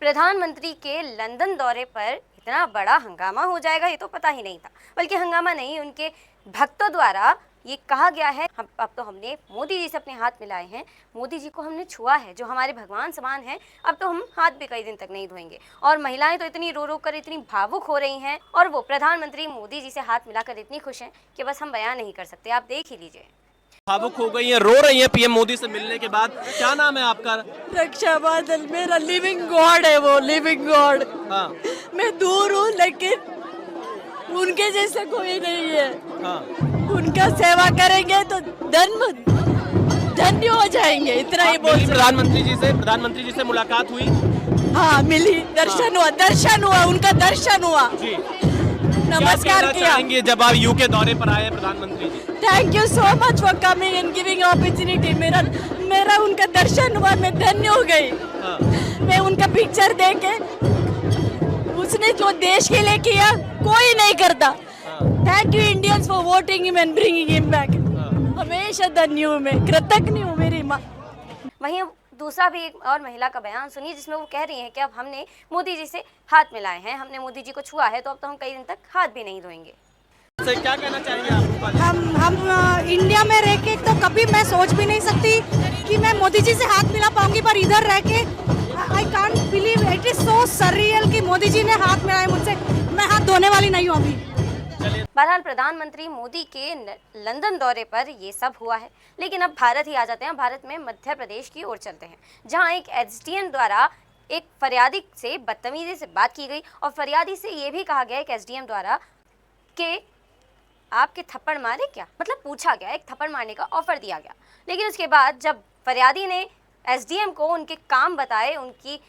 प्रधानमंत्री के लंदन दौरे पर इतना बड़ा हंगामा हो जाएगा ये तो पता ही नहीं था। बल्कि हंगामा नहीं, उनके भक्तों द्वारा ये कहा गया है अब तो हमने मोदी जी से अपने हाथ मिलाए हैं, मोदी जी को हमने छुआ है, जो हमारे भगवान समान हैं, अब तो हम हाथ भी कई दिन तक नहीं धोएंगे। और महिलाएं तो इतनी रो रो कर इतनी भावुक हो रही हैं और वो प्रधानमंत्री मोदी जी से हाथ मिलाकर इतनी खुश हैं कि बस हम बयान नहीं कर सकते। आप देख ही लीजिए। भावुक हो गई है, रो रही है पीएम मोदी से मिलने के बाद। क्या नाम है आपका? रक्षा बादल, मेरा लिविंग गॉड है वो, लिविंग गॉड। हाँ। मैं दूर हूँ लेकिन उनके जैसा कोई नहीं है। हाँ। उनका सेवा करेंगे तो धन्य हो जाएंगे, इतना ही बोल। प्रधानमंत्री जी से मुलाकात हुई? हाँ मिली, दर्शन हुआ, उनका दर्शन हुआ जी। नमस्कार किया। जब आप यूके दौरे पर आए प्रधानमंत्री ji, thank you so much for coming and giving opportunity. मेरा उनका दर्शन हुआ, मैं धन्य हो गई। हाँ। मैं उनका पिक्चर देके, उसने जो देश के लिए किया कोई नहीं करता। Thank you Indians for voting him and bringing him back. हमेशा धन्य हूँ, मैं कृतज्ञ हूँ मेरी माँ। वहीं दूसरा भी एक और महिला का बयान सुनिए, जिसमें वो कह रही हैं कि अब हमने मोदी जी से हाथ मिलाए हैं, हमने मोदी जी को छुआ है, तो अब तो हम कई दिन तक हाथ भी नहीं धोएंगे। क्या कहना चाहेंगे आप? हम इंडिया में रह के तो कभी मैं सोच भी नहीं सकती कि मैं मोदी जी से हाथ मिला पाऊंगी, पर इधर रह के I can't believe, it is so surreal कि मोदी जी ने हाथ मिलाए मुझसे। मैं हाथ धोने वाली नहीं हूँ अभी। बहरहाल प्रधानमंत्री मोदी के लंदन दौरे पर ये सब हुआ है, लेकिन अब भारत ही आ जाते हैं। भारत में मध्य प्रदेश की ओर चलते हैं, जहां एक एसडीएम द्वारा एक फरियादी से बदतमीजी से बात की गई और फरियादी से ये भी कहा गया एक एसडीएम द्वारा कि आपके थप्पड़ मारे क्या, मतलब पूछा गया, एक थप्पड़ मारने का ऑफर दिया गया। लेकिन उसके बाद जब फरियादी ने एसडीएम को उनके काम बताए, उनकी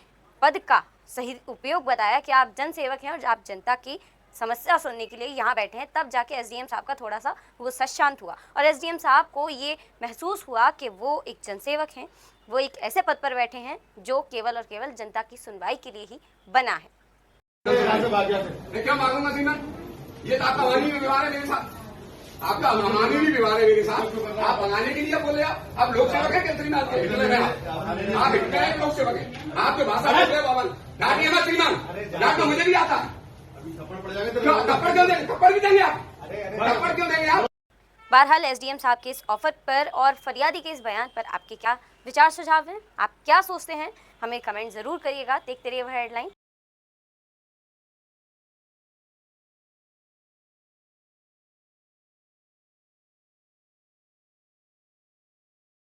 पद का सही उपयोग बताया कि आप जनसेवक हैं और आप जनता की समस्या सुनने के लिए यहाँ बैठे हैं, तब जाके एसडीएम साहब का थोड़ा सा गुस्सा शांत हुआ और एसडीएम साहब को ये महसूस हुआ कि वो एक जनसेवक हैं, वो एक ऐसे पद पर बैठे हैं जो केवल और केवल जनता की सुनवाई के लिए ही बना है। मैं क्या मांगूंगा श्रीमान? ये तो आपका वाणी भी व्यवहार है मेरे साथ, आपका अमानी भी व्यवहार है मेरे साथ। आप बनाने के लिए बोले, आप लोक सेवक है क्या श्रीमान? आप इतने लोक सेवक है, आपके भाषा बोलते हैं बाबा, डांटिए मत श्रीमान, डांटना मुझे भी आता है। थप्पड़ क्यों देंगे? थप्पड़ भी देंगे आप? थप्पड़ क्यों देंगे आप? बहरहाल एसडीएम साहब के इस ऑफर पर और फरियादी के इस बयान पर आपके क्या विचार सुझाव हैं? आप क्या सोचते हैं? हमें कमेंट जरूर करिएगा। देखते रहिए वह हेडलाइन।